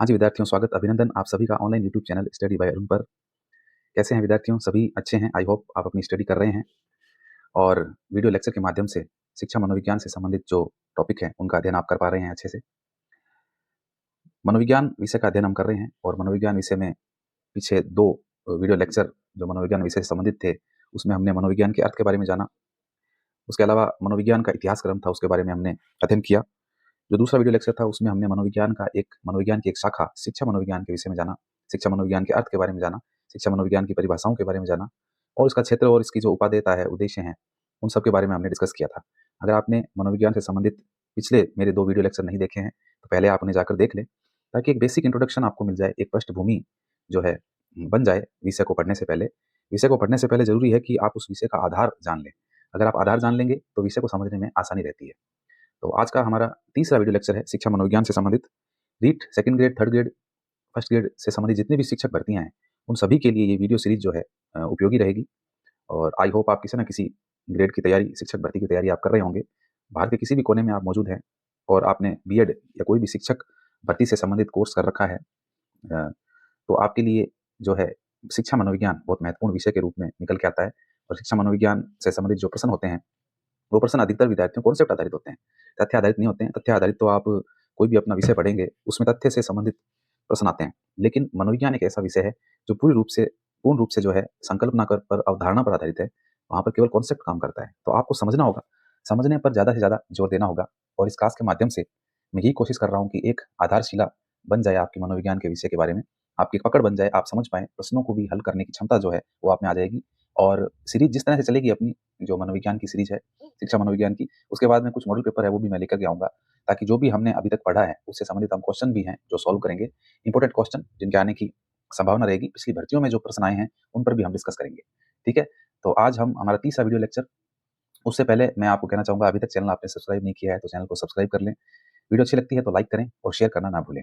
हाँ जी विद्यार्थियों, स्वागत अभिनंदन आप सभी का online YouTube channel study bye Arun पर। कैसे हैं विद्यार्थियों? सभी अच्छे हैं। आई होप आप अपनी स्टडी कर रहे हैं और वीडियो लेक्चर के माध्यम से शिक्षा मनोविज्ञान से संबंधित जो टॉपिक हैं उनका अध्ययन आप कर पा रहे हैं अच्छे से। मनोविज्ञान विषय का अध्ययन हम कर रहे हैं और मनोविज्ञान विषय में पीछे 2 वीडियो लेक्चर जो मनोविज्ञान विषय से संबंधित थे, उसमें हमने मनोविज्ञान के अर्थ के बारे में जाना। उसके अलावा मनोविज्ञान का इतिहास क्रम था, उसके बारे में हमने अध्ययन किया। जो दूसरा वीडियो लेक्चर था उसमें हमने मनोविज्ञान की एक शाखा शिक्षा मनोविज्ञान के विषय में जाना, शिक्षा मनोविज्ञान के अर्थ के बारे में जाना, शिक्षा मनोविज्ञान की परिभाषाओं के बारे में जाना और इसका क्षेत्र और इसकी जो उपादेयता है, उद्देश्य हैं, उन सब के बारे में हमने डिस्कस किया था। अगर आपने मनोविज्ञान से संबंधित पिछले मेरे 2 वीडियो लेक्चर नहीं देखे हैं, तो पहले आप उन्हें जाकर देख लें, ताकि एक बेसिक इंट्रोडक्शन आपको मिल जाए, एक पृष्ठभूमि जो है बन जाए विषय को पढ़ने से पहले। विषय को पढ़ने से पहले ज़रूरी है कि आप उस विषय का आधार जान लें। अगर आप आधार जान लेंगे, तो विषय को समझने में आसानी रहती है। तो आज का हमारा तीसरा वीडियो लेक्चर है शिक्षा मनोविज्ञान से संबंधित। REET second grade, third grade, first grade से संबंधित जितनी भी शिक्षक भर्तियां हैं, उन सभी के लिए ये वीडियो सीरीज जो है उपयोगी रहेगी और आई होप आप किसी न किसी ग्रेड की तैयारी, शिक्षक भर्ती की तैयारी आप कर रहे होंगे। भारत के किसी भी कोने में आप मौजूद हैं और आपने बीएड या कोई भी शिक्षक भर्ती से संबंधित कोर्स कर रखा है, तो आपके लिए जो है शिक्षा मनोविज्ञान बहुत महत्वपूर्ण विषय के रूप में निकल के आता है। और शिक्षा मनोविज्ञान से संबंधित जो प्रश्न होते हैं, वो प्रश्न अधिकतर विद्यार्थियों कॉन्सेप्ट आधारित होते हैं, तथ्य आधारित नहीं होते हैं। तथ्य आधारित तो आप कोई भी अपना विषय पढ़ेंगे, उसमें तथ्य से संबंधित प्रश्न आते हैं। लेकिन मनोविज्ञान एक ऐसा विषय है जो पूर्ण रूप से जो है संकल्पना पर, अवधारणा पर आधारित है। वहाँ पर केवल कॉन्सेप्ट काम करता है। तो आपको समझना होगा, समझने पर ज़्यादा से ज़्यादा जोर देना होगा। और इस क्लास के माध्यम से मैं यही कोशिश कर रहा हूँ कि एक आधारशिला बन जाए आपकी मनोविज्ञान के विषय के बारे में, आपकी पकड़ बन जाए, आप समझ पाएँ, प्रश्नों को भी हल करने की क्षमता जो है वो आप में आ जाएगी। और सीरीज जिस तरह से चलेगी अपनी, जो मनोविज्ञान की सीरीज है, शिक्षा मनोविज्ञान की, उसके बाद में कुछ मॉडल पेपर है वो भी मैं लेकर के आऊँगा, ताकि जो भी हमने अभी तक पढ़ा है उससे संबंधित हम क्वेश्चन भी हैं जो सॉल्व करेंगे। इंपॉर्टेंट क्वेश्चन जिनके आने की संभावना रहेगी, पिछली भर्तियों में जो प्रश्न आए हैं उन पर भी हम डिस्कस करेंगे। ठीक है? तो आज हम हमारा तीसरा वीडियो लेक्चर, उससे पहले मैं आपको कहना चाहूँगा, अभी तक चैनल आपने सब्सक्राइब नहीं किया है तो चैनल को सब्सक्राइब कर लें। वीडियो अच्छी लगती है तो लाइक करें और शेयर करना ना भूलें।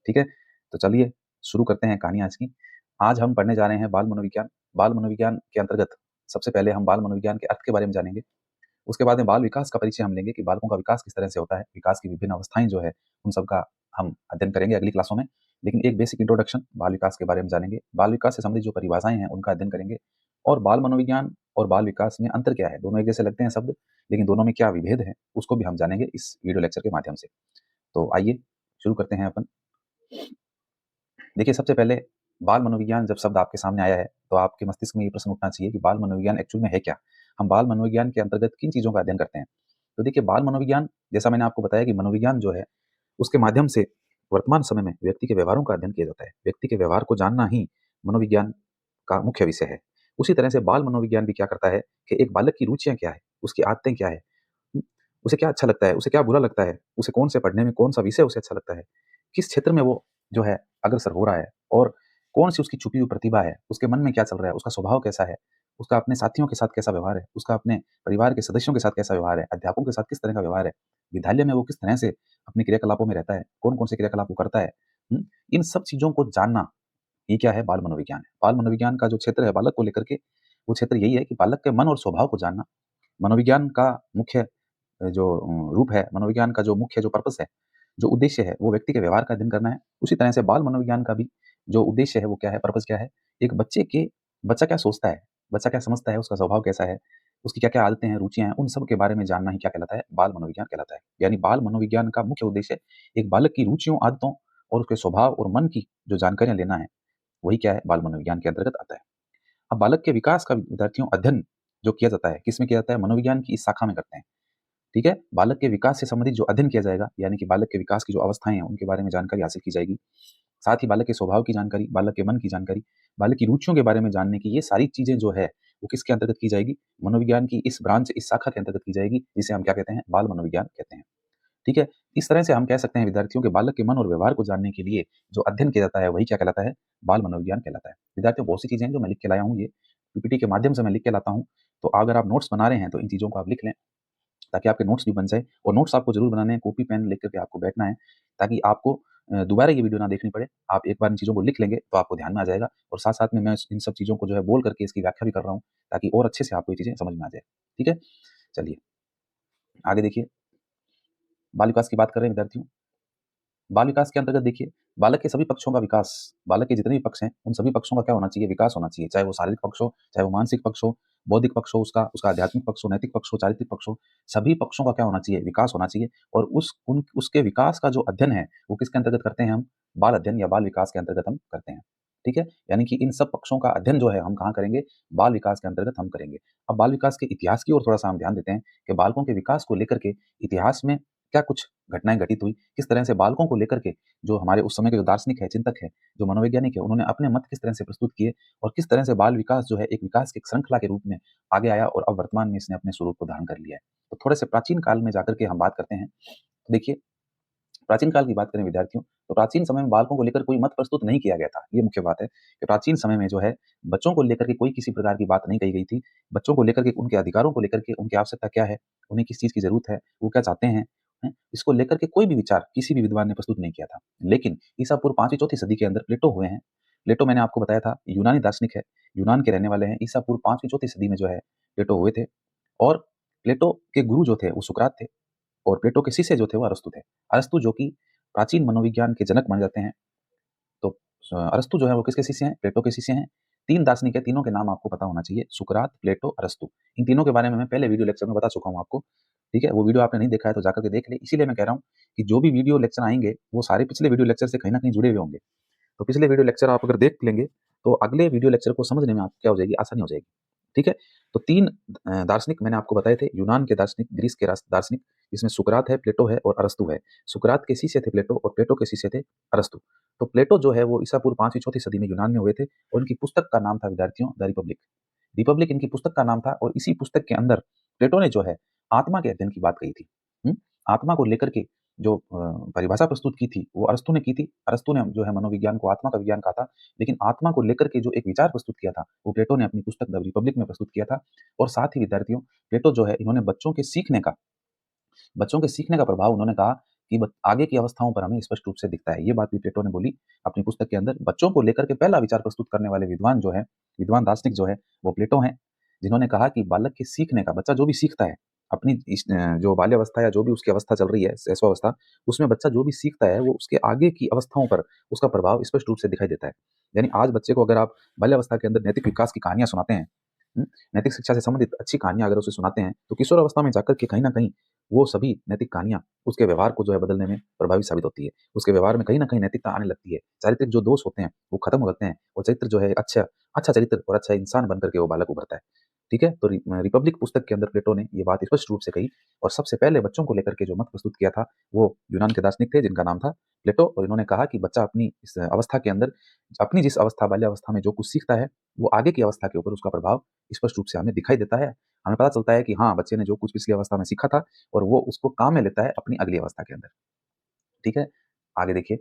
ठीक है? तो चलिए शुरू करते हैं कहानी आज की। आज हम पढ़ने जा रहे हैं बाल मनोविज्ञान। बाल मनोविज्ञान के अंतर्गत सबसे पहले हम बाल मनोविज्ञान के अर्थ के बारे में जानेंगे। उसके बाद में बाल विकास का परिचय हम लेंगे कि बालकों का विकास किस तरह से होता है, विकास की विभिन्न अवस्थाएं जो है उन सब का हम अध्ययन करेंगे अगली क्लासों में। लेकिन एक बेसिक इंट्रोडक्शन बाल विकास के बारे में जानेंगे। बाल विकास से संबंधित जो परिभाषाएं हैं उनका अध्ययन करेंगे और बाल मनोविज्ञान और बाल विकास में अंतर क्या है, दोनों एक जैसे लगते हैं शब्द, लेकिन दोनों में क्या विभेद है उसको भी हम जानेंगे इस वीडियो लेक्चर के माध्यम से। तो आइए शुरू करते हैं अपन। देखिए, सबसे पहले बाल मनोविज्ञान जब शब्द आपके सामने आया है तो आपके मस्तिष्क में ये प्रश्न उठना चाहिए कि बाल मनोविज्ञान एक्चुअल में है क्या? हम बाल मनोविज्ञान के अंतर्गत किन चीज़ों का अध्ययन करते हैं? तो देखिए, बाल मनोविज्ञान, जैसा मैंने आपको बताया कि मनोविज्ञान जो है, उसके माध्यम से वर्तमान समय में व्यक्ति के व्यवहारों का अध्ययन किया जाता है। व्यक्ति के व्यवहार को जानना ही मनोविज्ञान का मुख्य विषय है। उसी तरह से बाल मनोविज्ञान भी क्या करता है कि एक बालक की रुचियाँ क्या है, उसकी आदतें क्या है, हुँ, उसे क्या अच्छा लगता है, उसे क्या बुरा लगता है, उसे कौन से पढ़ने में कौन-सा विषय उसे अच्छा लगता है, किस क्षेत्र में वो जो है अग्रसर हो रहा है और कौन-सी उसकी छुपी हुई प्रतिभा है, उसके मन में क्या चल रहा है, उसका स्वभाव कैसा है, उसका अपने साथियों के साथ कैसा व्यवहार है, उसका अपने परिवार के सदस्यों के साथ कैसा व्यवहार है, अध्यापकों के साथ किस तरह का व्यवहार है, विद्यालय में वो किस तरह से अपने क्रियाकलापों में रहता है, कौन-कौन से क्रियाकलाप वो करता है। इन सब चीज़ों को जानना, ये क्या है? बाल मनोविज्ञान है। बाल मनोविज्ञान का जो क्षेत्र है बालक को लेकर के, वो क्षेत्र यही है कि बालक के मन और स्वभाव को जानना। मनोविज्ञान का मुख्य जो रूप है, मनोविज्ञान का जो मुख्य जो पर्पस है, जो उद्देश्य है, वो व्यक्ति के व्यवहार का अध्ययन करना है। उसी तरह से बाल मनोविज्ञान का भी जो उद्देश्य है वो क्या है, पर्पस क्या है? एक बच्चा क्या सोचता है, बच्चा क्या समझता है, उसका स्वभाव कैसा है, उसकी क्या-क्या आदतें हैं, रुचियाँ हैं, उन सब के बारे में जानना ही क्या कहलाता है? बाल मनोविज्ञान कहलाता है। यानी बाल मनोविज्ञान का मुख्य उद्देश्य एक बालक की रुचियों, आदतों और उसके स्वभाव और मन की जो जानकारियाँ लेना है, वही क्या है? बाल मनोविज्ञान के अंतर्गत आता है। अब बालक के विकास का विद्यार्थियों अध्ययन जो किया जाता है, किसमें किया जाता है? मनोविज्ञान की इस शाखा में करते हैं। ठीक है? बालक के विकास से संबंधित जो अध्ययन किया जाएगा, यानी कि बालक के विकास की जो अवस्थाएँ हैं, उनके बारे में जानकारी हासिल की जाएगी। साथ ही बालक के स्वभाव की जानकारी, बालक के मन की जानकारी, बालक की रुचियों के बारे में जानने की, ये सारी चीज़ें जो है, वो किसके अंतर्गत की जाएगी? मनोविज्ञान की इस ब्रांच, इस शाखा के अंतर्गत की जाएगी, जिसे हम क्या कहते हैं? बाल मनोविज्ञान कहते हैं। ठीक है? इस तरह से हम कह सकते हैं विद्यार्थियों के बालक के मन और व्यवहार को जानने के लिए जो अध्ययन किया जाता है, वही क्या कहलाता है? बाल मनोविज्ञान कहलाता है। विद्यार्थियों, बहुत सी चीज़ें हैं जो मैं लिख के लाया हूँ, ये पीपीटी के माध्यम से मैं लिख के लाता हूँ। तो अगर आप नोट्स बना रहे हैं, तो इन चीज़ों को आप लिख लें, ताकि आपके नोट्स भी बन जाए। और नोट्स आपको ज़रूर बनाने हैं, कॉपी पेन लेकर के आपको बैठना है, ताकि आपको दोबारा ये वीडियो ना देखनी पड़े। आप एक बार इन चीज़ों को लिख लेंगे तो आपको ध्यान में आ जाएगा और साथ-साथ में मैं इन सब चीज़ों को जो है बोल करके इसकी व्याख्या भी कर रहा हूँ, ताकि और अच्छे से आपको ये चीज़ें समझ में आ जाए। ठीक है? चलिए, आगे देखिए, बाल विकास की बात कर रहे हैं विद्यार्थियों। बाल विकास के अंतर्गत देखिए, बालक के सभी पक्षों का विकास, बालक के जितने भी पक्ष हैं, उन सभी पक्षों का क्या होना चाहिए? विकास होना चाहिए। चाहे वो शारीरिक पक्ष हो, चाहे वो मानसिक पक्ष हो, बौद्धिक पक्ष हो उसका आध्यात्मिक पक्ष हो, नैतिक पक्ष हो, चारित्रिक पक्ष हो, सभी पक्षों का क्या होना चाहिए? विकास होना चाहिए। और उसके विकास का जो अध्ययन है, वो किसके अंतर्गत करते हैं हम? बाल अध्ययन या बाल विकास के अंतर्गत हम करते हैं। ठीक है? यानी कि इन सब पक्षों का अध्ययन जो है हम कहाँ करेंगे? बाल विकास के अंतर्गत हम करेंगे। अब बाल विकास के इतिहास की ओर थोड़ा-सा हम ध्यान देते हैं कि बालकों के विकास को लेकर के इतिहास में क्या कुछ घटनाएँ घटित हुई? किस तरह से बालकों को लेकर के जो हमारे उस समय के जो दार्शनिक है, चिंतक है, जो मनोवैज्ञानिक है, उन्होंने अपने मत किस तरह से प्रस्तुत किए और किस तरह से बाल विकास जो है एक विकास की एक श्रृंखला के रूप में आगे आया और अब वर्तमान में इसने अपने स्वरूप को धारण कर लिया है। तो थोड़े से प्राचीन काल में जाकर के हम बात करते हैं। देखिए, प्राचीन काल की बात करें विद्यार्थियों, तो प्राचीन समय में बालकों को लेकर कोई मत प्रस्तुत नहीं किया गया था। ये मुख्य बात है कि प्राचीन समय में जो है बच्चों को लेकर के कोई किसी प्रकार की बात नहीं कही गई थी। बच्चों को लेकर के उनके अधिकारों को लेकर के उनकी आवश्यकता क्या है, उन्हें किस चीज़ की ज़रूरत है, वो क्या चाहते हैं, हैं? इसको लेकर के कोई भी विचार किसी भी विद्वान ने प्रस्तुत नहीं किया था। लेकिन ईसा पूर्व 5वीं-4वीं सदी के अंदर प्लेटो हुए हैं। प्लेटो मैंने आपको बताया था यूनानी दार्शनिक है, यूनान के रहने वाले हैं। ईसा पूर्व 5वीं-4वीं सदी में जो है प्लेटो हुए थे और प्लेटो के गुरु जो थे वो सुकरात थे। और प्लेटो के शिष्य जो थे वो अरस्तु थे। अरस्तु जो कि प्राचीन मनोविज्ञान के जनक माने जाते हैं। तो अरस्तु जो है वो किसके शिष्य हैं? प्लेटो के शिष्य हैं। 3 दार्शनिक हैं, तीनों के नाम आपको पता होना चाहिए, सुकरात, प्लेटो, अरस्तु। इन तीनों के बारे में मैं पहले वीडियो लेक्चर में बता चुका हूँ आपको, ठीक है? वो वीडियो आपने नहीं देखा है तो जाकर के देख लें। इसीलिए मैं कह रहा हूँ कि जो भी वीडियो लेक्चर आएँगे, वो सारे पिछले वीडियो लेक्चर से कहीं न कहीं जुड़े हुए होंगे। तो पिछले वीडियो लेक्चर आप अगर देख लेंगे, तो अगले वीडियो लेक्चर को समझने में आपको क्या हो जाएगी? आसानी हो जाएगी। ठीक है? तो 3 दार्शनिक मैंने आपको बताए थे, यूनान के दार्शनिक, ग्रीस के दार्शनिक, जिसमें सुकरात है, प्लेटो है और अरस्तु है। सुकरात के शिष्य थे प्लेटो और प्लेटो के शिष्य थे अरस्तु। तो प्लेटो जो है वो ईसा पूर्व 5वीं-4वीं सदी में यूनान में हुए थे और उनकी पुस्तक का नाम था विद्यार्थियों द रिपब्लिक। रिपब्लिक इनकी पुस्तक का नाम था और इसी पुस्तक के अंदर प्लेटो ने जो है आत्मा के अध्ययन की बात कही थी। आत्मा को लेकर के जो परिभाषा प्रस्तुत की थी, वो अरस्तु ने की थी। अरस्तु ने जो है मनोविज्ञान को आत्मा का विज्ञान कहा था, लेकिन आत्मा को लेकर के जो एक विचार प्रस्तुत किया था, वो प्लेटो ने अपनी पुस्तक द रिपब्लिक में प्रस्तुत किया था। और साथ ही विद्यार्थियों, प्लेटो जो है इन्होंने बच्चों के सीखने का प्रभाव उन्होंने कहा कि आगे की अवस्थाओं पर हमें स्पष्ट रूप से दिखता है। ये बात भी प्लेटो ने बोली अपनी पुस्तक के अंदर। बच्चों को लेकर के पहला विचार प्रस्तुत करने वाले विद्वान दार्शनिक जो है, वो प्लेटो हैं, जिन्होंने कहा कि बालक के सीखने का, बच्चा जो भी सीखता है, अपनी जो बाल्यावस्था या जो भी उसकी अवस्था चल रही है, शैशवावस्था, उसमें बच्चा जो भी सीखता है, वो उसके आगे की अवस्थाओं पर उसका प्रभाव स्पष्ट रूप से दिखाई देता है। यानी आज बच्चे को अगर आप बाल्यावस्था के अंदर नैतिक विकास की कहानियाँ सुनाते हैं, नैतिक शिक्षा से संबंधित अच्छी कहानियाँ अगर उसे सुनाते हैं, तो किशोर अवस्था में जाकर के कहीं न कहीं वो सभी नैतिक कहानियाँ उसके व्यवहार को जो है बदलने में प्रभावी साबित होती है। उसके व्यवहार में कहीं न कहीं नैतिकता आने लगती है। चारित्रिक जो दोष होते हैं, वो खत्म हो जाते हैं और चरित्र जो है अच्छा चरित्र और अच्छा इंसान बन कर के वो बालक उभरता है। ठीक है? तो रिपब्लिक पुस्तक के अंदर प्लेटो ने ये बात स्पष्ट रूप से कही और सबसे पहले बच्चों को लेकर के जो मत प्रस्तुत किया था, वो यूनान के दार्शनिक थे जिनका नाम था प्लेटो। और इन्होंने कहा कि बच्चा अपनी इस अवस्था के अंदर, अपनी जिस अवस्था बाल्यावस्था में जो कुछ सीखता है, वो आगे की अवस्था के ऊपर उसका प्रभाव स्पष्ट रूप से हमें दिखाई देता है। हमें पता चलता है कि हाँ, बच्चे ने जो कुछ पिछली अवस्था में सीखा था और वो उसको काम में लेता है अपनी अगली अवस्था के अंदर। ठीक है? आगे देखिए,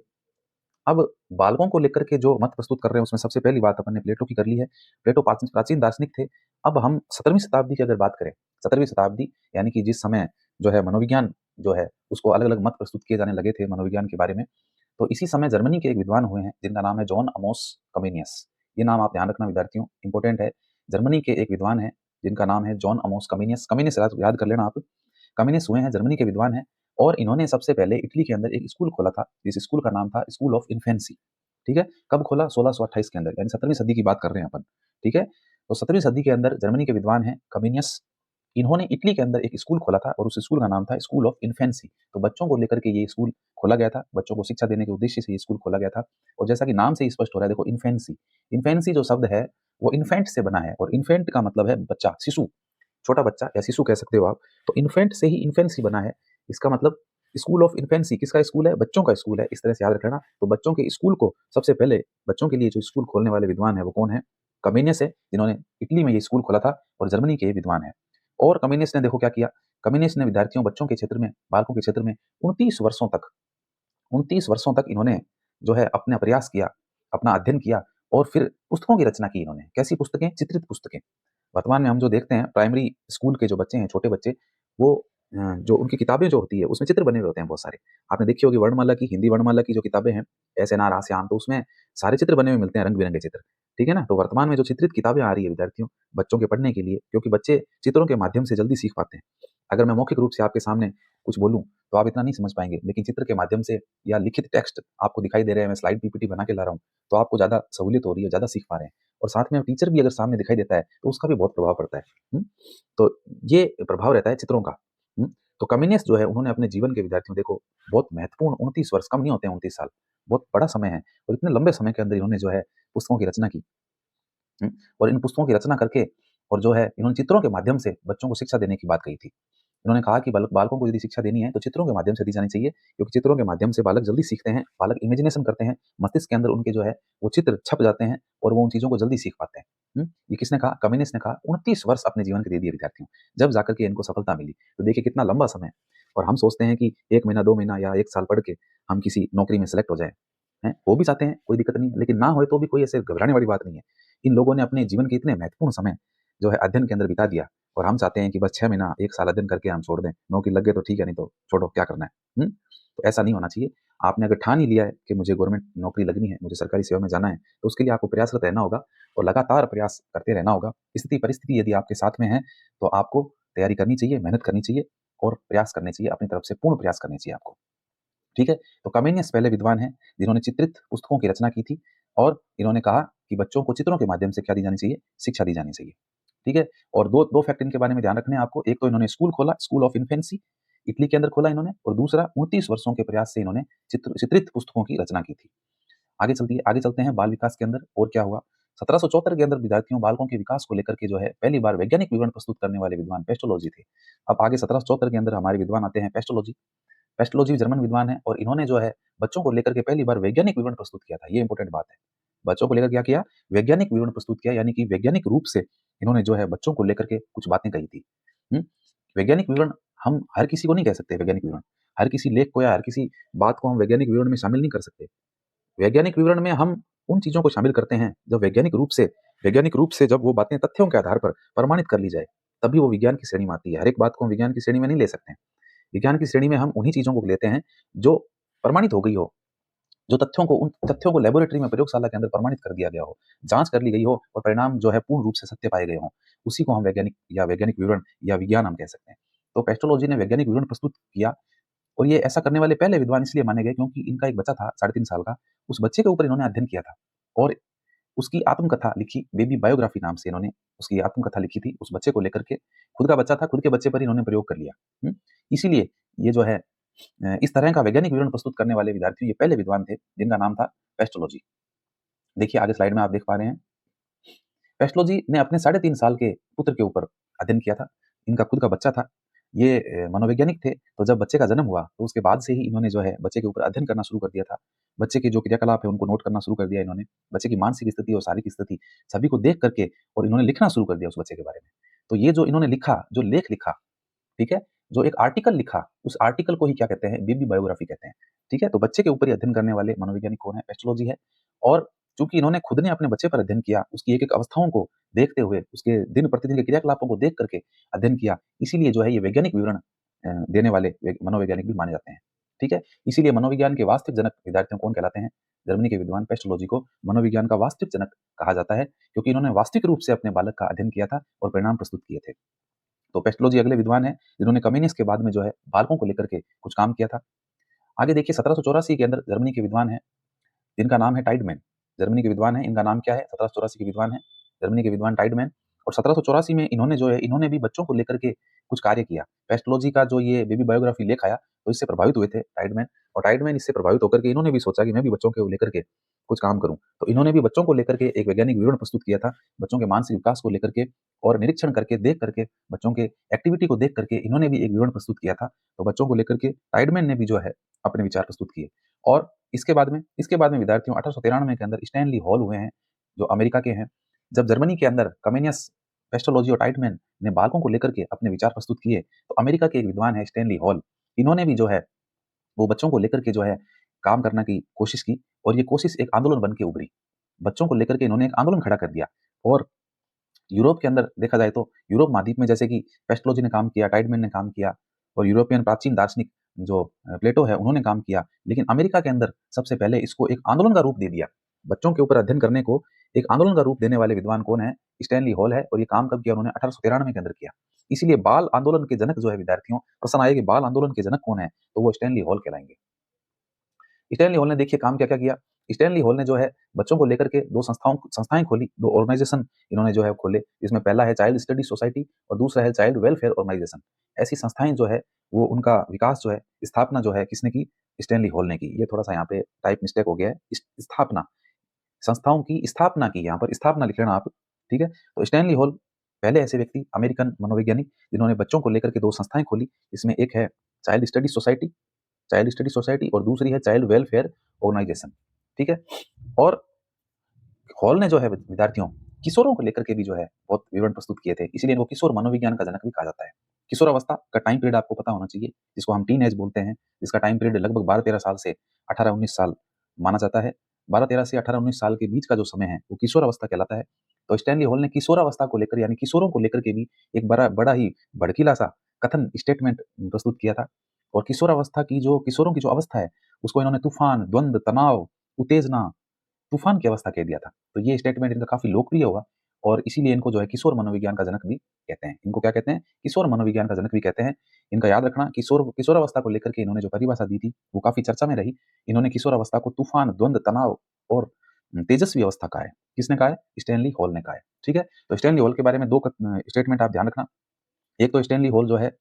अब बालकों को लेकर के जो मत प्रस्तुत कर रहे हैं, उसमें सबसे पहली बात अपन ने प्लेटो की कर ली है। प्लेटो प्राचीन दार्शनिक थे। अब हम 17वीं शताब्दी की अगर बात करें, 17वीं शताब्दी यानी कि जिस समय जो है मनोविज्ञान जो है, उसको अलग-अलग मत प्रस्तुत किए जाने लगे थे मनोविज्ञान के बारे में। तो इसी समय जर्मनी के एक विद्वान हुए हैं, जिनका नाम है जॉन अमोस कमेनियस। ये नाम आप ध्यान रखना विद्यार्थियों, इम्पोर्टेंट है। जर्मनी के एक विद्वान हैं, जिनका नाम है जॉन अमोस कमेनियस। कमेनियस याद कर लेना आप। कमेनियस हुए हैं, जर्मनी के विद्वान हैं और इन्होंने सबसे पहले इटली के अंदर एक स्कूल खोला था, जिस स्कूल का नाम था स्कूल ऑफ इन्फेंसी। ठीक है? कब खोला? 1628 के अंदर, यानी 17वीं सदी की बात कर रहे हैं अपन। ठीक है? तो 17वीं सदी के अंदर जर्मनी के विद्वान हैं कमेनियस। इन्होंने इटली के अंदर एक स्कूल खोला था और उस स्कूल का नाम था स्कूल ऑफ इन्फेंसी। तो बच्चों को लेकर के ये स्कूल खोला गया था, बच्चों को शिक्षा देने के उद्देश्य से ये स्कूल खोला गया था। और जैसा कि नाम से ही स्पष्ट हो रहा है, देखो इन्फेंसी, इन्फेंसी जो शब्द है, वो इन्फेंट से बना है और इन्फेंट का मतलब है बच्चा, शिशु, छोटा बच्चा या शिशु कह सकते हो आप। तो इन्फेंट से ही इन्फेंसी बना है। इसका मतलब स्कूल ऑफ इन्फेंसी किसका स्कूल है? बच्चों का स्कूल है। इस तरह से याद रख लेना। तो बच्चों के स्कूल को सबसे पहले, बच्चों के लिए जो स्कूल खोलने वाले विद्वान है, वो कौन है? कमेनियस है, जिन्होंने इटली में ये स्कूल खोला था और जर्मनी के ये विद्वान हैं। और कमेनियस ने देखो क्या किया? कमेनियस ने विद्यार्थियों, बच्चों के क्षेत्र में, बालकों के क्षेत्र में 29 वर्षों तक इन्होंने जो है अपना प्रयास किया, अपना अध्ययन किया और फिर पुस्तकों की रचना की इन्होंने। कैसी पुस्तकें? चित्रित पुस्तकें। वर्तमान में हम जो देखते हैं, प्राइमरी स्कूल के जो बच्चे हैं, छोटे बच्चे, वो जो उनकी किताबें जो होती है, उसमें चित्र बने हुए होते हैं बहुत सारे। आपने देखी होगी वर्णमाला की, हिंदी वर्णमाला की जो किताबें हैं, एस.एन.आर. आस्याम, तो उसमें सारे चित्र बने हुए मिलते हैं, रंग-बिरंगे चित्र। ठीक है ना? तो वर्तमान में जो चित्रित किताबें आ रही है विद्यार्थियों, बच्चों के पढ़ने के लिए, क्योंकि बच्चे चित्रों के माध्यम से जल्दी सीख पाते हैं। अगर मैं मौखिक रूप से आपके सामने कुछ बोलूँ तो आप इतना नहीं समझ पाएँगे, लेकिन चित्र के माध्यम से या लिखित टेक्स्ट आपको दिखाई दे रहे हैं, मैं स्लाइड पीपीटी बना के ला रहा हूँ, तो आपको ज़्यादा सहूलियत हो रही है, ज़्यादा सीख पा रहे हैं। और साथ में टीचर भी अगर सामने दिखाई देता है, तो उसका भी बहुत प्रभाव पड़ता है। हुँ? तो ये प्रभाव रहता है चित्रों का। हुँ? तो कम्युनिस्ट जो है उन्होंने अपने जीवन के विद्यार्थियों देखो बहुत महत्वपूर्ण 29 वर्ष कम नहीं होते हैं 29 साल, बहुत बड़ा समय है और इतने लंबे समय के अंदर इन्होंने जो है पुस्तकों की रचना की। हुँ? और इन पुस्तकों की रचना करके और जो है इन्होंने चित्रों के माध्यम से बच्चों को शिक्षा देने की बात कही थी। उन्होंने कहा कि बालकों को यदि शिक्षा देनी है तो चित्रों के माध्यम से दी जानी चाहिए, क्योंकि चित्रों के माध्यम से बालक जल्दी सीखते हैं, बालक इमेजिनेशन करते हैं, मस्तिष्क के अंदर उनके जो है वो चित्र छप जाते हैं और वो उन चीज़ों को जल्दी सीख पाते हैं। ये किसने कहा? कम्युनिस्ट ने कहा। 29 वर्ष अपने जीवन के दे दिए विद्यार्थियों, जब जाकर के इनको सफलता मिली। तो देखिए कितना लंबा समय। और हम सोचते हैं कि 1 महीना, 2 महीना या 1 साल पढ़ के हम किसी नौकरी में सेलेक्ट हो जाएँ, हैं? हो भी जाते हैं, कोई दिक्कत नहीं है, लेकिन ना होए तो भी कोई ऐसे घबराने वाली बात नहीं है। इन लोगों ने अपने जीवन के इतने महत्वपूर्ण समय जो है अध्ययन के अंदर बिता दिया और हम चाहते हैं कि बस 6 महीना, 1 साल अध्ययन करके हम छोड़ दें। नौकरी लग गई तो ठीक है, नहीं तो छोड़ो, क्या करना है? तो ऐसा नहीं होना चाहिए। आपने अगर ठान ही लिया है कि मुझे गवर्नमेंट नौकरी लगनी है, मुझे सरकारी सेवा में जाना है, तो उसके लिए आपको प्रयासरत रहना होगा और लगातार प्रयास करते रहना होगा। स्थिति परिस्थिति यदि आपके साथ में है, तो आपको तैयारी करनी चाहिए, मेहनत करनी चाहिए और प्रयास करने चाहिए, अपनी तरफ से पूर्ण प्रयास करने चाहिए आपको। ठीक है? तो कमेनियस पहले विद्वान हैं, जिन्होंने चित्रित पुस्तकों की रचना की थी और इन्होंने कहा कि बच्चों को चित्रों के माध्यम से क्या दी जानी चाहिए? शिक्षा दी जानी चाहिए। ठीक है? और 2 फैक्ट इनके बारे में ध्यान रखने हैं आपको। एक तो इन्होंने स्कूल खोला, स्कूल ऑफ इन्फेंसी, इटली के अंदर खोला इन्होंने और दूसरा 29 वर्षों के प्रयास से इन्होंने चित्रित पुस्तकों की रचना की थी। आगे चलते हैं बाल विकास के अंदर और क्या हुआ? 1774 के अंदर विद्यार्थियों, बालकों के विकास को लेकर के जो है पहली बार वैज्ञानिक विवरण प्रस्तुत करने वाले विद्वान पेस्टोलॉजी थे। अब आगे 1774 के अंदर हमारे विद्वान आते हैं पेस्टोलॉजी। पेस्टोलॉजी जर्मन विद्वान है और इन्होंने जो है बच्चों को लेकर के पहली बार वैज्ञानिक विवरण प्रस्तुत किया था। ये इंपॉर्टेंट बात है। बच्चों को लेकर क्या किया? वैज्ञानिक विवरण प्रस्तुत किया, यानी कि वैज्ञानिक रूप से इन्होंने जो है बच्चों को लेकर के कुछ बातें कही थी। हुँ? वैज्ञानिक विवरण हम हर किसी को नहीं कह सकते वैज्ञानिक विवरण। हर किसी लेख को या हर किसी बात को हम वैज्ञानिक विवरण में शामिल नहीं कर सकते। वैज्ञानिक विवरण में हम उन चीज़ों को शामिल करते हैं जब वैज्ञानिक रूप से जब वो बातें तथ्यों के आधार पर प्रमाणित कर ली जाए, तभी वो विज्ञान की श्रेणी में आती है। हर एक बात को हम विज्ञान की श्रेणी में नहीं ले सकते हैं। विज्ञान की श्रेणी में हम उन्हीं चीज़ों को लेते हैं जो प्रमाणित हो गई हो, जो उन तथ्यों को लैबोरेटरी में प्रयोगशाला के अंदर प्रमाणित कर दिया गया हो, जाँच कर ली गई हो और परिणाम जो है पूर्ण रूप से सत्य पाए गए हों। उसी को हम वैज्ञानिक विवरण या विज्ञान हम कह सकते हैं। तो पेस्टोलॉजी ने वैज्ञानिक विवरण प्रस्तुत किया और ये ऐसा करने वाले पहले विद्वान इसलिए माने गए क्योंकि इनका एक बच्चा था 3.5 साल का, उस बच्चे के ऊपर इन्होंने अध्ययन किया था और उसकी आत्मकथा लिखी, बेबी बायोग्राफी नाम से इन्होंने उसकी आत्मकथा लिखी थी, उस बच्चे को लेकर के। खुद का बच्चा था, खुद के बच्चे पर इन्होंने प्रयोग कर लिया। इसीलिए ये जो है इस तरह का वैज्ञानिक विवरण प्रस्तुत करने वाले विद्यार्थी ये पहले विद्वान थे, जिनका नाम था पेस्टोलॉजी। देखिए आगे स्लाइड में आप देख पा रहे हैं। पेस्टोलॉजी ने अपने 3.5 साल के पुत्र के ऊपर अध्ययन किया था। इनका खुद का बच्चा था। ये मनोवैज्ञानिक थे, तो जब बच्चे का जन्म हुआ, तो उसके बाद से ही इन्होंने जो है बच्चे के ऊपर अध्ययन करना शुरू कर दिया था। बच्चे के जो क्रियाकलाप है उनको नोट करना शुरू कर दिया इन्होंने। बच्चे की मानसिक स्थिति और शारीरिक स्थिति सभी को देख करके और इन्होंने लिखना शुरू कर दिया उस बच्चे के बारे में। तो ये जो इन्होंने लिखा, जो लेख लिखा, ठीक है? जो एक आर्टिकल लिखा, उस आर्टिकल को ही क्या कहते हैं? बेबी बायोग्राफी कहते हैं। ठीक है? तो बच्चे के ऊपर ही अध्ययन करने वाले मनोवैज्ञानिक कौन है? पेस्टोलॉजी है। और चूँकि इन्होंने खुद ने अपने बच्चे पर अध्ययन किया, उसकी एक-एक अवस्थाओं को देखते हुए, उसके दिन-प्रतिदिन के क्रियाकलापों को देख करके अध्ययन किया, इसीलिए जो है ये वैज्ञानिक विवरण देने वाले मनोवैज्ञानिक भी माने जाते हैं। ठीक है? इसीलिए मनोविज्ञान के वास्तविक जनक विद्यार्थियों कौन कहलाते हैं? जर्मनी के विद्वान पेस्टोलॉजी को मनोविज्ञान का वास्तविक जनक कहा जाता है, क्योंकि इन्होंने वास्तविक रूप से अपने बालक का अध्ययन किया था और परिणाम प्रस्तुत किए थे। तो पेस्टोलॉजी अगले विद्वान हैं, जिन्होंने कम्युनिस्ट के बाद में जो है बालकों को लेकर के कुछ काम किया था। आगे देखिए 1784 के अंदर जर्मनी के विद्वान हैं, जिनका नाम है टाइडमैन। जर्मनी के विद्वान हैं, इनका नाम क्या है? 1784 के विद्वान हैं, जर्मनी के विद्वान टाइडमैन। और 1784 में इन्होंने जो है, इन्होंने भी बच्चों को लेकर के कुछ कार्य किया। पेस्टोलॉजी का जो ये बेबी बायोग्राफी लेख आया, तो इससे प्रभावित हुए थे टाइडमैन और टाइडमैन इससे प्रभावित होकर के इन्होंने भी सोचा कि मैं भी बच्चों को लेकर के कुछ काम करूँ। तो इन्होंने भी बच्चों को लेकर के एक वैज्ञानिक विवरण प्रस्तुत किया था, बच्चों के मानसिक विकास को लेकर के और निरीक्षण करके, देख करके, बच्चों के एक्टिविटी को देख करके इन्होंने भी एक विवरण प्रस्तुत किया था। तो बच्चों को लेकर के टाइडमैन ने भी जो है अपने विचार प्रस्तुत किए। और इसके बाद में विद्यार्थियों 1893 के अंदर स्टैनली हॉल हुए हैं, जो अमेरिका के हैं। जब जर्मनी के अंदर कमेनियस, पेस्टोलॉजी और टाइटमैन ने बालकों को लेकर के अपने विचार प्रस्तुत किए, तो अमेरिका के एक विद्वान है स्टैनली हॉल, इन्होंने भी जो है वो बच्चों को लेकर के जो है काम करने की कोशिश की और ये कोशिश एक आंदोलन बन के उभरी। बच्चों को लेकर के इन्होंने एक आंदोलन खड़ा कर दिया और यूरोप के अंदर देखा जाए तो यूरोप महाद्वीप में जैसे कि पेस्टोलॉजी ने काम किया, टाइटमैन ने काम किया और यूरोपियन प्राचीन दार्शनिक जो प्लेटो है उन्होंने काम किया। लेकिन अमेरिका के अंदर सबसे पहले इसको एक आंदोलन का रूप दे दिया। बच्चों के ऊपर अध्ययन करने को एक आंदोलन का रूप देने वाले विद्वान कौन है? स्टैनली हॉल है और ये काम कब किया उन्होंने? 1893 के अंदर किया। इसीलिए बाल आंदोलन के जनक जो है विद्यार्थियों, प्रश्न आए कि बाल आंदोलन के जनक कौन है, तो वो स्टैनली हॉल कहलाएंगे। स्टैनली हॉल ने देखिए काम क्या क्या किया। स्टैनली हॉल ने जो है बच्चों को लेकर के दो संस्थाएं खोली, दो ऑर्गेनाइजेशन इन्होंने जो है खोले, जिसमें पहला है चाइल्ड स्टडी सोसाइटी और दूसरा है चाइल्ड वेलफेयर ऑर्गेनाइजेशन। ऐसी संस्थाएं जो है वो उनका विकास जो है, स्थापना जो है किसने की, स्टैनली हॉल ने की। ये थोड़ा सा यहाँ पे टाइप मिस्टेक हो गया है, स्थापना, संस्थाओं की स्थापना की, यहाँ पर स्थापना लिख लेना आप, ठीक है। तो स्टैनली हॉल पहले ऐसे व्यक्ति, अमेरिकन मनोवैज्ञानिक, जिन्होंने बच्चों को लेकर के दो संस्थाएं खोली। इसमें एक है चाइल्ड स्टडी सोसाइटी और दूसरी है चाइल्ड वेलफेयर ऑर्गेनाइजेशन, ठीक है। और हॉल ने जो है विद्यार्थियों किशोरों को लेकर के भी जो है बहुत विवरण प्रस्तुत किए थे, इसीलिए इनको किशोर मनोविज्ञान का जनक भी कहा जाता है। किशोरावस्था का टाइम पीरियड आपको पता होना चाहिए, जिसको हम टीन एज बोलते हैं, जिसका टाइम पीरियड लगभग 12-13 साल से 18-19 साल माना जाता है। 12-13 से 18-19 साल के बीच का जो समय है वो किशोरावस्था कहलाता है। तो स्टैनली हॉल ने किशोरावस्था को लेकर यानी किशोरों को लेकर के भी एक बड़ा ही भड़कीला सा कथन स्टेटमेंट प्रस्तुत किया था। और किशोरावस्था की जो किशोरों की जो अवस्था है उसको इन्होंने तूफान, द्वंद, तनाव, उत्तेजना, तूफान की अवस्था कह दिया था। तो ये स्टेटमेंट इनका काफी लोकप्रिय हुआ और इसीलिए इनको जो है किशोर मनोविज्ञान का जनक भी कहते हैं। इनको क्या कहते हैं, किशोर मनोविज्ञान का जनक भी कहते हैं। इनका याद रखना, किशोरावस्था को लेकर के इन्होंने जो परिभाषा दी थी वो काफी चर्चा में रही। इन्होंने किशोरावस्था को तूफान, द्वंद, तनाव और तेजस्वी अवस्था कहा है। किसने कहा है, स्टैनली हॉल ने कहा है, ठीक है। तो स्टैनली हॉल के बारे में दो स्टेटमेंट आप ध्यान रखना। एक तो स्टैनली हॉल जो है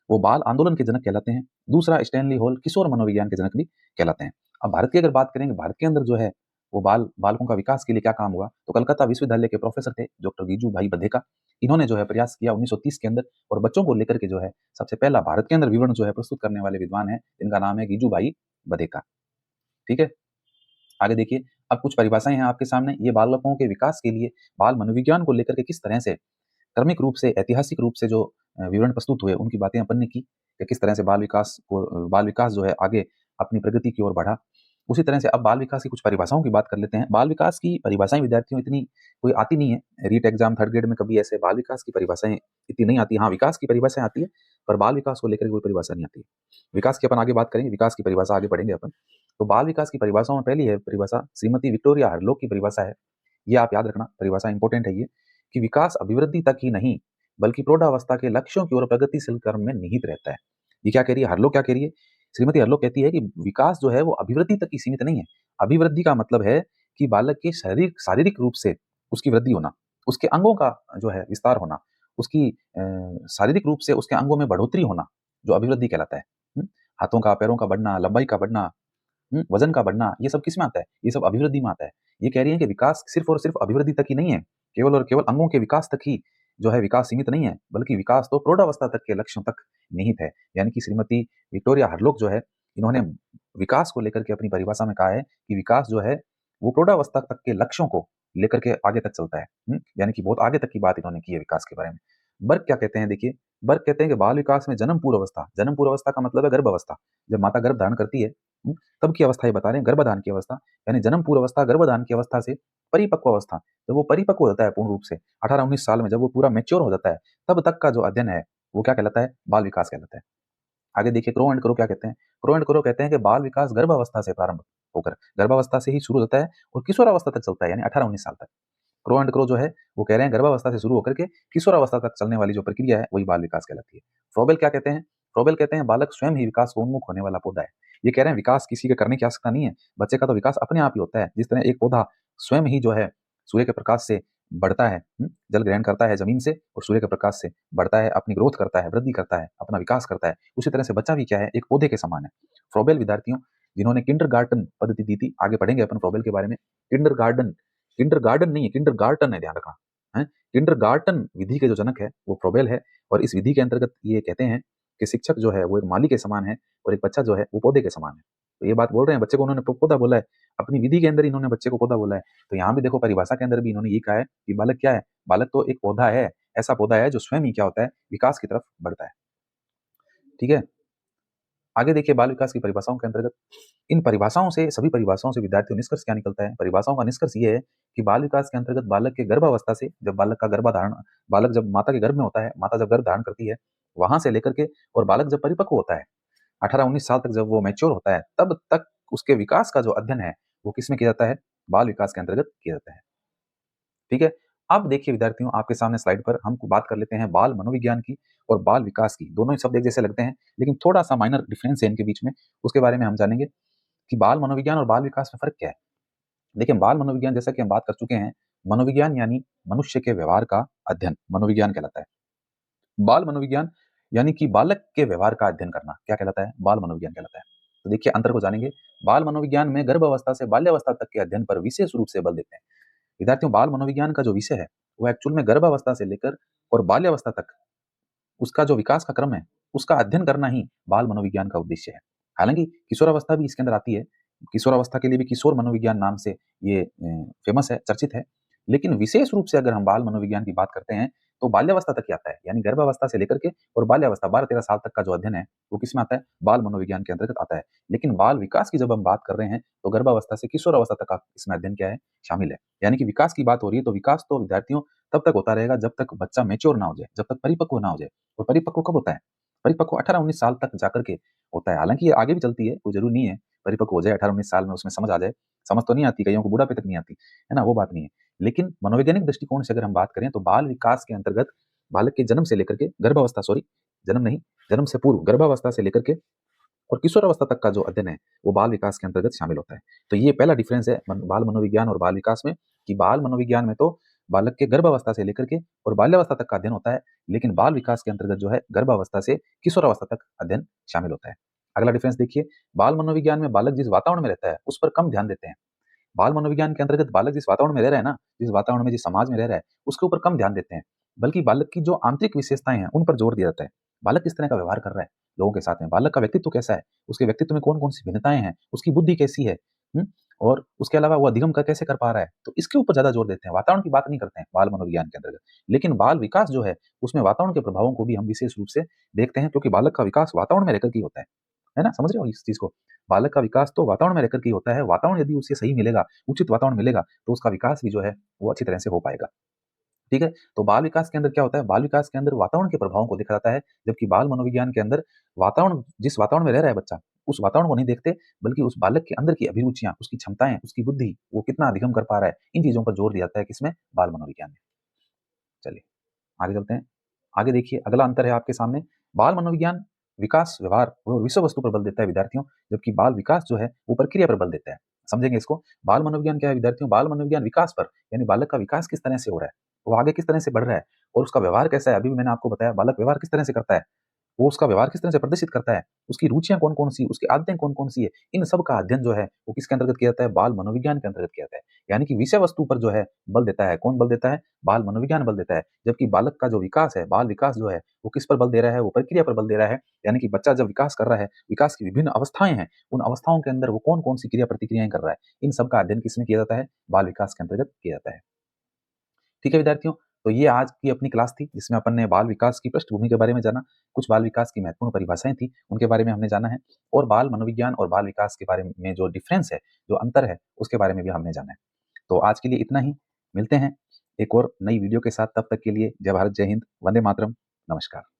वो बाल आंदोलन के जनक कहलाते हैं, दूसरा स्टैनली हॉल किशोर मनोविज्ञान के जनक भी कहलाते हैं। अब भारत की अगर बात करेंगे, भारत के अंदर जो है वो बालकों का विकास के लिए क्या काम हुआ, तो कलकत्ता विश्वविद्यालय के प्रोफेसर थे डॉक्टर गीजू भाई बधेका। इन्होंने जो है प्रयास किया 1930 के अंदर और बच्चों को लेकर के जो है सबसे पहला भारत के अंदर विवरण जो है प्रस्तुत करने वाले विद्वान है, जिनका नाम है गीजू भाई बधेका, ठीक है। आगे देखिए, अब कुछ परिभाषाएं हैं आपके सामने। ये बालकों के विकास के लिए बाल मनोविज्ञान को लेकर के किस तरह से क्रमिक रूप से, ऐतिहासिक रूप से जो विवरण प्रस्तुत हुए, उनकी बातें अपन ने की कि किस तरह से बाल विकास जो है आगे अपनी प्रगति की ओर बढ़ा। उसी तरह से अब बाल विकास की कुछ परिभाषाओं की बात कर लेते हैं। बाल विकास की परिभाषाएं विद्यार्थियों इतनी कोई आती नहीं है, रीट एग्जाम थर्ड ग्रेड में कभी ऐसे बाल विकास की परिभाषाएं इतनी नहीं आती। हाँ, विकास की परिभाषाएं आती है पर बाल विकास को लेकर कोई परिभाषा नहीं आती। विकास की अपन आगे बात करेंगे, विकास की परिभाषा आगे पढ़ेंगे अपन। तो बाल विकास की परिभाषाओं में पहली है परिभाषा श्रीमती विक्टोरिया हरलोक की परिभाषा है। ये आप याद रखना, परिभाषा इंपॉर्टेंट है ये, कि विकास अभिवृद्धि तक ही नहीं बल्कि प्रौढ़ावस्था के लक्ष्यों की ओर प्रगतिशील क्रम में निहित रहता है। ये क्या कह रही है, हरलोक क्या कह रही है, श्रीमती हरलोक कहती है कि विकास जो है वो अभिवृद्धि तक ही सीमित नहीं है। अभिवृद्धि का मतलब है कि बालक के शारीरिक रूप से उसकी वृद्धि होना, उसके अंगों का जो है विस्तार होना, उसकी शारीरिक रूप से उसके अंगों में बढ़ोतरी होना, जो अभिवृद्धि कहलाता है। हाथों का, पैरों का बढ़ना, लंबाई का बढ़ना, वजन का बढ़ना, ये सब किसमें आता है, ये सब अभिवृद्धि में आता है। ये कह रही है कि विकास सिर्फ और सिर्फ अभिवृद्धि तक ही नहीं है, केवल और केवल अंगों के विकास तक ही जो है विकास सीमित नहीं है, बल्कि विकास तो प्रौढ़ावस्था तक के लक्ष्यों तक निहित है। यानी कि श्रीमती विक्टोरिया हरलोक जो है, इन्होंने विकास को लेकर के अपनी परिभाषा में कहा है कि विकास जो है वो प्रौढ़ावस्था तक के लक्ष्यों को लेकर के आगे तक चलता है। यानी कि बहुत आगे तक की बात इन्होंने की है विकास के बारे में। बर्ग क्या कहते हैं, देखिए, बर्ग कहते हैं कि बाल विकास में जन्म पूर्व अवस्था का मतलब है गर्भ अवस्था, जब माता गर्भ धारण करती है तब की अवस्था ये बता रहे हैं, गर्भधान की अवस्था, यानी जन्म पूर्व अवस्था, गर्भधान की अवस्था से परिपक्व अवस्था, जब वो परिपक्व होता है पूर्ण रूप से 18-19 साल में, जब वो पूरा मैच्योर हो जाता है, तब तक का जो अध्ययन है वो क्या कहलाता है, बाल विकास कहलाता है। आगे देखिए, क्रो एंड क्रो क्या कहते हैं, क्रो एंड क्रो कहते हैं कि बाल विकास गर्भावस्था से प्रारंभ होकर गर्भावस्था से ही शुरू होता है और किशोरावस्था तक चलता है, यानी 18-19 साल तक। क्रो एंड क्रो जो है वो कह रहे हैं गर्भावस्था से शुरू होकर के किशोरावस्था तक चलने वाली जो प्रक्रिया है वही बाल विकास कहलाती है। फ्रोबेल क्या कहते हैं, फ्रोबेल कहते हैं बालक स्वयं ही विकास को उन्मुख होने वाला पौधा है। ये कह रहे हैं विकास किसी के करने की आवश्यकता नहीं है, बच्चे का तो विकास अपने आप ही होता है। जिस तरह एक पौधा स्वयं ही जो है सूर्य के प्रकाश से बढ़ता है, जल ग्रहण करता है जमीन से और सूर्य के प्रकाश से बढ़ता है, अपनी ग्रोथ करता है, वृद्धि करता है, अपना विकास करता है, उसी तरह से बच्चा भी क्या है, एक पौधे के समान है। फ्रोबेल विद्यार्थियों जिन्होंने किंडरगार्टन पद्धति दी थी, आगे पढ़ेंगे अपन फ्रोबेल के बारे में। किंडरगार्टन नहीं है, किंडरगार्टन है, ध्यान रखना है। किंडरगार्टन विधि के जो जनक है वो फ्रोबेल है और इस विधि के अंतर्गत ये कहते हैं कि शिक्षक जो है वो एक माली के समान है और एक बच्चा जो है वो पौधे के समान है। तो ये बात बोल रहे हैं, बच्चे को उन्होंने पौधा बोला है, अपनी विधि के अंदर इन्होंने बच्चे को पौधा बोला है। तो यहाँ भी देखो परिभाषा के अंदर भी इन्होंने ये कहा है कि बालक क्या है, बालक तो एक पौधा है, ऐसा पौधा है जो स्वयं ही क्या होता है, विकास की तरफ बढ़ता है, ठीक है। आगे देखिए, बाल विकास की परिभाषाओं के अंतर्गत इन परिभाषाओं से, सभी परिभाषाओं से विद्यार्थियों निष्कर्ष क्या निकलता है, परिभाषाओं का निष्कर्ष ये है कि बाल विकास के अंतर्गत बालक के गर्भावस्था से, जब बालक जब माता के गर्भ में होता है, माता जब गर्भ धारण करती है, वहां से लेकर के और बालक जब परिपक्व होता है 18-19 साल तक, जब वो मैच्योर होता है, तब तक उसके विकास का जो अध्ययन है वो किसमें किया जाता है, बाल विकास के अंतर्गत किया जाता है, ठीक है। अब देखिए विद्यार्थियों, आपके सामने स्लाइड पर हम बात कर लेते हैं बाल मनोविज्ञान की और बाल विकास की। दोनों ही शब्द एक जैसे लगते हैं, लेकिन थोड़ा-सा माइनर डिफरेंस है इनके बीच में, उसके बारे में हम जानेंगे कि बाल मनोविज्ञान और बाल विकास में फ़र्क क्या है? देखिए, बाल मनोविज्ञान जैसा कि हम बात कर चुके हैं, मनोविज्ञान यानी मनुष्य के व्यवहार का अध्ययन, मनोविज्ञान कहलाता है। बाल मनोविज्ञान यानी कि बालक के व्यवहार का अध्ययन करना, क्या कहलाता है? बाल मनोविज्ञान कहलाता है। तो देखिए अंतर को जानेंगे। बाल मनोविज्ञान में गर्भ अवस्था से बाल्यावस्था तक के अध्ययन पर विशेष रूप से बल देते हैं। विद्यार्थियों, बाल मनोविज्ञान का जो विषय है, वो एक्चुअल में गर्भावस्था से लेकर और बाल्यावस्था तक उसका जो विकास का क्रम है, उसका अध्ययन करना ही बाल मनोविज्ञान का उद्देश्य है। हालाँकि किशोरावस्था भी इसके अंदर आती है। किशोरावस्था के लिए भी किशोर मनोविज्ञान नाम से ये फ़ेमस है, चर्चित है। लेकिन विशेष रूप से अगर हम बाल मनोविज्ञान की बात करते हैं, तो बाल्यावस्था तक ही आता है। यानी गर्भावस्था से लेकर के और बाल्यावस्था 12-13 साल तक का जो अध्ययन है, वो किसमें आता है? बाल मनोविज्ञान के अंतर्गत आता है। लेकिन बाल विकास की जब हम बात कर रहे हैं, तो गर्भावस्था से किशोरावस्था तक का इसमें अध्ययन क्या है? शामिल है। यानी कि विकास की बात हो रही है, तो विकास तो विद्यार्थियों तब तक होता रहेगा जब तक बच्चा मैच्योर ना हो जाए, जब तक परिपक्व ना हो जाए। और परिपक्व कब होता है? परिपक्व 18-19 साल तक जाकर के होता है। हालाँकि ये आगे भी चलती है, कोई ज़रूरी नहीं है परिपक्व हो जाए 18-19 साल में उसमें समझ आ जाए। समझ तो नहीं आती, कइयों को बुढ़ापे तक नहीं आती, है ना? वो बात नहीं है। लेकिन मनोवैज्ञानिक दृष्टिकोण से अगर हम बात करें तो बाल विकास के अंतर्गत बालक के जन्म से लेकर के गर्भावस्था सॉरी जन्म नहीं, जन्म से पूर्व गर्भावस्था से लेकर के और किशोरावस्था तक का जो अध्ययन है, वो बाल विकास के अंतर्गत शामिल होता है। तो ये पहला डिफरेंस है बाल मनोविज्ञान और बाल विकास में कि बाल मनोविज्ञान में तो बालक के गर्भावस्था से लेकर के और बाल्यावस्था तक का अध्ययन होता है, लेकिन बाल विकास के अंतर्गत जो है गर्भावस्था से किशोरावस्था तक अध्ययन शामिल होता है। अगला डिफरेंस देखिए, बाल मनोविज्ञान में बालक जिस वातावरण में रहता है, उस पर कम ध्यान देते हैं। बाल मनोविज्ञान के अंतर्गत बालक जिस वातावरण में रह रहा है ना, जिस वातावरण में, जिस समाज में रह रहा है, उसके ऊपर कम ध्यान देते हैं। बल्कि बालक की जो आंतरिक विशेषताएँ हैं, उन पर जोर दिया जाता है। बालक किस तरह का व्यवहार कर रहा है लोगों के साथ में, बालक का व्यक्तित्व कैसा है, उसके व्यक्तित्व में कौन-कौन सी भिन्नताएँ हैं, उसकी बुद्धि कैसी है, हुँ? और उसके अलावा वो अधिगम कैसे कर पा रहा है, तो इसके ऊपर ज़्यादा जोर देते हैं, वातावरण की बात नहीं करते हैं बाल मनोविज्ञान के अंतर्गत। लेकिन बाल विकास जो है, उसमें वातावरण के प्रभावों को भी हम विशेष रूप से देखते हैं क्योंकि बालक का विकास वातावरण में रहकर के ही होता है ना? समझ रहे हो इस चीज़ को? बालक का विकास तो वातावरण में रहकर के ही होता है, वातावरण यदि उसे सही मिलेगा, उचित वातावरण मिलेगा, तो उसका विकास भी जो है, वो अच्छी तरह से हो पाएगा। ठीक है? तो बाल विकास के अंदर क्या होता है? बाल विकास के अंदर वातावरण के प्रभावों को देखा जाता है, जबकि बाल मनोविज्ञान के अंदर वातावरण जिस वातावरण में रह रहा है बच्चा, उस वातावरण को नहीं देखते, बल्कि उस बालक के अंदर की अभिरुचियाँ, उसकी क्षमताएँ, उसकी बुद्धि, वो कितना अधिगम कर पा रहा है, इन चीज़ों पर जोर दिया जाता है किसमें? बाल मनोविज्ञान में। चलिए, आगे चलते हैं। आगे देखिए अगला अंतर है आपके सामने, बाल मनोविज्ञान विकास, व्यवहार और विषय वस्तु पर बल देता है विद्यार्थियों, जबकि बाल विकास जो है वो प्रक्रिया पर बल देता है। समझेंगे इसको? बाल मनोविज्ञान क्या है विद्यार्थियों? बाल मनोविज्ञान विकास पर, यानी बालक का विकास किस तरह से हो रहा है, वो आगे किस तरह से बढ़ रहा है और उसका व्यवहार कैसा है, अभी भी मैंने आपको बताया बालक व्यवहार किस तरह से करता है। वो उसका व्यवहार किस तरह से प्रदर्शित करता है, उसकी रुचियाँ कौन-कौन सी, उसकी आदतें कौन-कौन सी है, इन सब का अध्ययन जो है, वो किसके अंतर्गत किया जाता है? बाल मनोविज्ञान के अंतर्गत किया जाता है। यानी कि विषय वस्तु पर जो है बल देता है, कौन बल देता है? बाल मनोविज्ञान बल देता है। जबकि बालक का जो विकास है, बाल विकास जो है, वो किस पर बल दे रहा है? वो प्रक्रिया पर बल दे रहा है। यानी कि बच्चा जब विकास कर रहा है, विकास की विभिन्न अवस्थाएँ हैं, उन अवस्थाओं के अंदर वो कौन-कौन सी क्रिया-प्रतिक्रियाएँ कर रहा है, इन सब का अध्ययन किसमें किया जाता है? बाल विकास के अंतर्गत किया जाता है। ठीक है विद्यार्थियों, तो ये आज की अपनी क्लास थी जिसमें अपन ने बाल विकास की पृष्ठभूमि के बारे में जाना, कुछ बाल विकास की महत्वपूर्ण परिभाषाएँ थी, उनके बारे में हमने जाना है और बाल मनोविज्ञान और बाल विकास के बारे में जो डिफरेंस है, जो अंतर है, उसके बारे में भी हमने जाना है। तो आज के लिए इतना ही, मिलते हैं एक और नई वीडियो के साथ, तब तक के लिए जय भारत, जय हिंद, वंदे मातरम, नमस्कार।